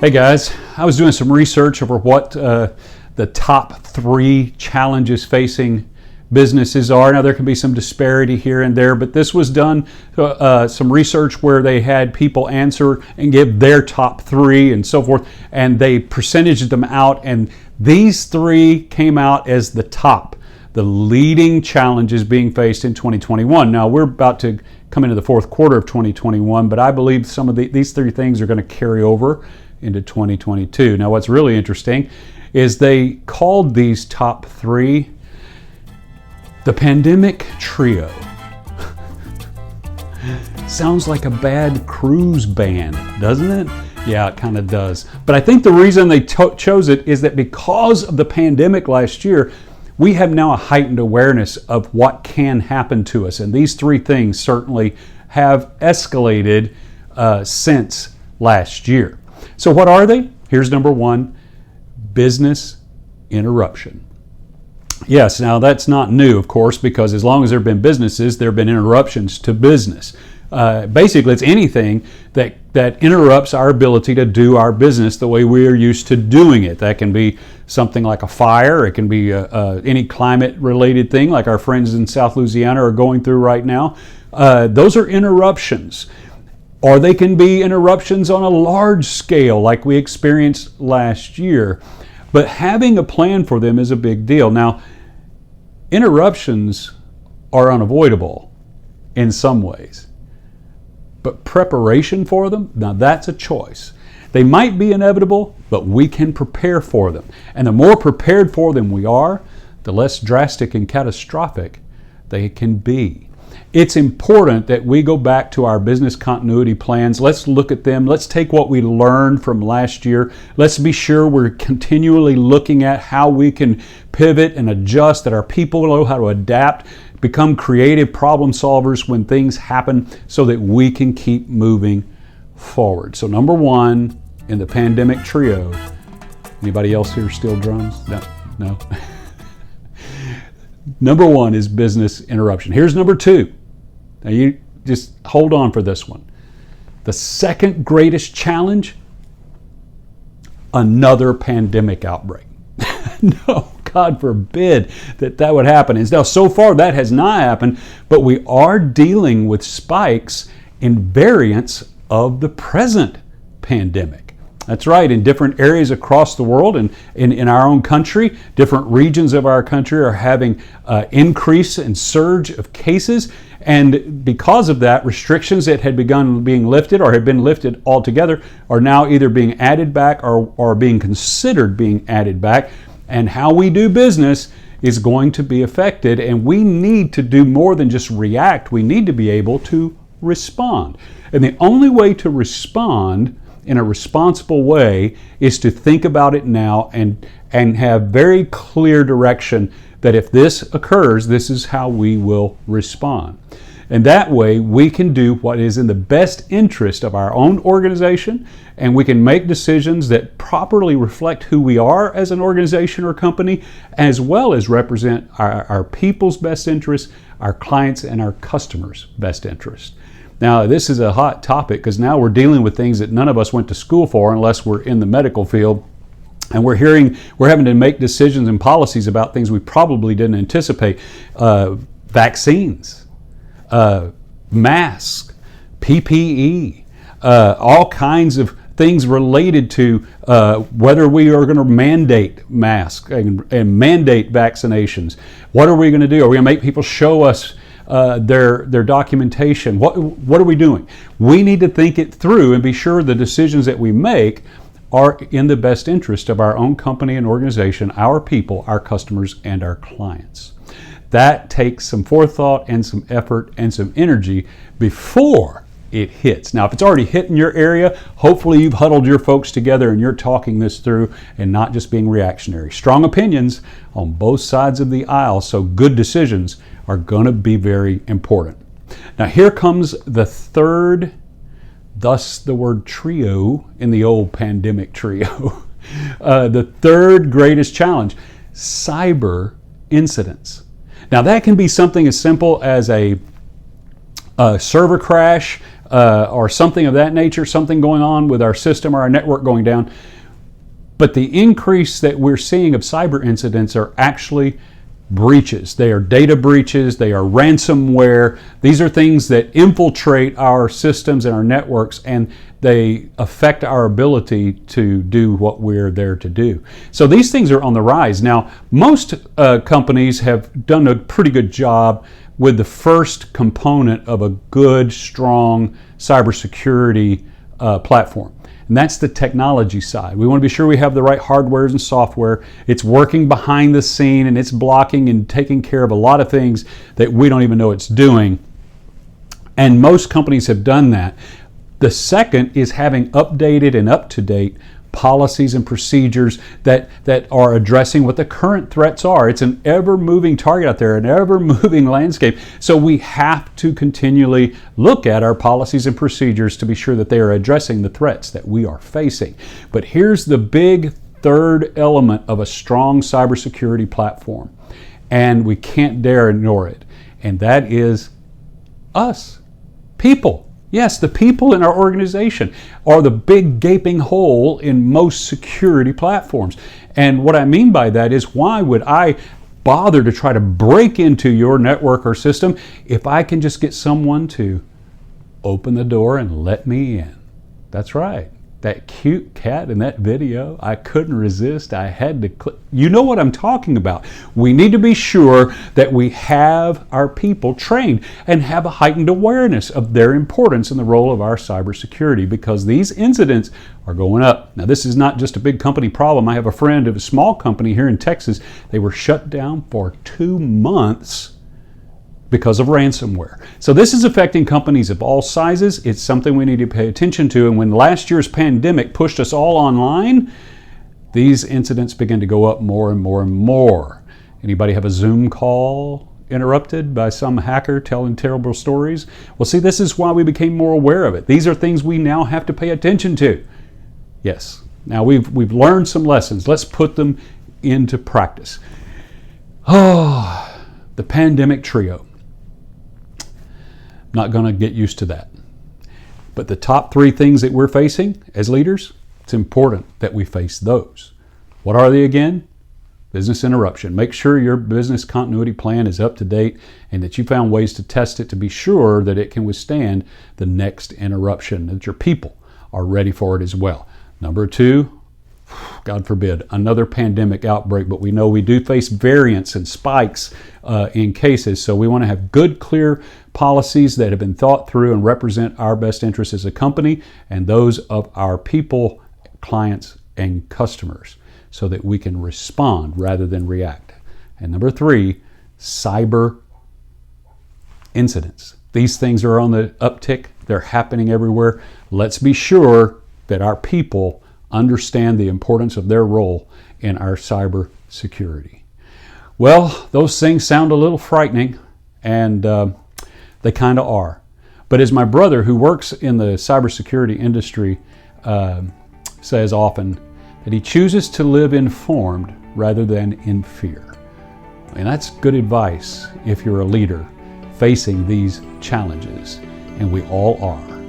Hey guys, I was doing some research over what the top 3 challenges facing businesses are. Now there can be some disparity here and there, but this was done some research where they had people answer and give their top 3 and so forth, and they percentaged them out, and these 3 came out as the leading challenges being faced in 2021. Now we're about to come into the fourth quarter of 2021, but I believe some of these 3 things are going to carry over into 2022. Now what's really interesting is they called these top 3 the pandemic trio. Sounds like a bad cruise band, doesn't it? Yeah, it kind of does. But I think the reason they chose it is that because of the pandemic last year, we have now a heightened awareness of what can happen to us. And these 3 things certainly have escalated since last year. So what are they? Here's number 1, business interruption. Yes, now that's not new, of course, because as long as there have been businesses, there have been interruptions to business. Basically, it's anything that interrupts our ability to do our business the way we are used to doing it. That can be something like a fire. It can be any climate-related thing like our friends in South Louisiana are going through right now. Those are interruptions. Or they can be interruptions on a large scale like we experienced last year. But having a plan for them is a big deal. Now, interruptions are unavoidable in some ways. But preparation for them, now that's a choice. They might be inevitable, but we can prepare for them. And the more prepared for them we are, the less drastic and catastrophic they can be. It's important that we go back to our business continuity plans. Let's look at them. Let's take what we learned from last year. Let's be sure we're continually looking at how we can pivot and adjust, that our people know how to adapt, become creative problem solvers when things happen so that we can keep moving forward. So number 1 in the pandemic trio, anybody else here steal drums? No? Number 1 is business interruption. Here's number 2. Now you just hold on for this one. The second greatest challenge, another pandemic outbreak. No, God forbid that would happen. And now so far that has not happened, but we are dealing with spikes in variants of the present pandemic. That's right, in different areas across the world and in our own country, different regions of our country are having increase and surge of cases. And because of that, restrictions that had begun being lifted or had been lifted altogether are now either being added back or being considered being added back. And how we do business is going to be affected. And we need to do more than just react. We need to be able to respond. And the only way to respond in a responsible way is to think about it now and have very clear direction that if this occurs, this is how we will respond. And that way we can do what is in the best interest of our own organization, and we can make decisions that properly reflect who we are as an organization or company, as well as represent our people's best interests, our clients and our customers' best interests. Now, this is a hot topic because now we're dealing with things that none of us went to school for unless we're in the medical field. And we're having to make decisions and policies about things we probably didn't anticipate. Vaccines, masks, PPE, all kinds of things related to whether we are going to mandate masks and mandate vaccinations. What are we going to do? Are we going to make people show us their documentation? What are we doing? We need to think it through and be sure the decisions that we make are in the best interest of our own company and organization, our people, our customers, and our clients. That takes some forethought and some effort and some energy before it hits. Now, if it's already hit in your area, hopefully you've huddled your folks together and you're talking this through and not just being reactionary. Strong opinions on both sides of the aisle, so good decisions are going to be very important. Now, here comes the third, thus the word trio in the old pandemic trio. The third greatest challenge, cyber incidents. Now that can be something as simple as a server crash, or something of that nature, something going on with our system or our network going down. But the increase that we're seeing of cyber incidents are actually breaches. They are data breaches, they are ransomware. These are things that infiltrate our systems and our networks, and they affect our ability to do what we're there to do. So these things are on the rise. Now, most companies have done a pretty good job with the first component of a good, strong cybersecurity platform. And that's the technology side. We want to be sure we have the right hardware and software. It's working behind the scene, and it's blocking and taking care of a lot of things that we don't even know it's doing. And most companies have done that. The second is having updated and up-to-date policies and procedures that are addressing what the current threats are. It's an ever-moving target out there, an ever-moving landscape. So we have to continually look at our policies and procedures to be sure that they are addressing the threats that we are facing. But here's the big third element of a strong cybersecurity platform, and we can't dare ignore it, and that is us, people. Yes, the people in our organization are the big gaping hole in most security platforms. And what I mean by that is, why would I bother to try to break into your network or system if I can just get someone to open the door and let me in? That's right. That cute cat in that video, I couldn't resist. I had to click. You know what I'm talking about. We need to be sure that we have our people trained and have a heightened awareness of their importance in the role of our cybersecurity, because these incidents are going up. Now, this is not just a big company problem. I have a friend of a small company here in Texas. They were shut down for 2 months because of ransomware. So this is affecting companies of all sizes. It's something we need to pay attention to. And when last year's pandemic pushed us all online, these incidents began to go up more and more and more. Anybody have a Zoom call interrupted by some hacker telling terrible stories? Well, see, this is why we became more aware of it. These are things we now have to pay attention to. Yes. Now we've learned some lessons. Let's put them into practice. Oh, the pandemic trio. Not going to get used to that. But the top 3 things that we're facing as leaders, it's important that we face those. What are they again? Business interruption. Make sure your business continuity plan is up to date and that you found ways to test it to be sure that it can withstand the next interruption, that your people are ready for it as well. Number 2, God forbid, another pandemic outbreak, but we know we do face variants and spikes in cases, so we want to have good, clear policies that have been thought through and represent our best interests as a company and those of our people, clients, and customers, so that we can respond rather than react. And number 3, cyber incidents. These things are on the uptick. They're happening everywhere. Let's be sure that our people understand the importance of their role in our cyber security. Well, those things sound a little frightening, and they kind of are. But as my brother, who works in the cybersecurity industry, says often, that he chooses to live informed rather than in fear. And that's good advice if you're a leader facing these challenges, and we all are.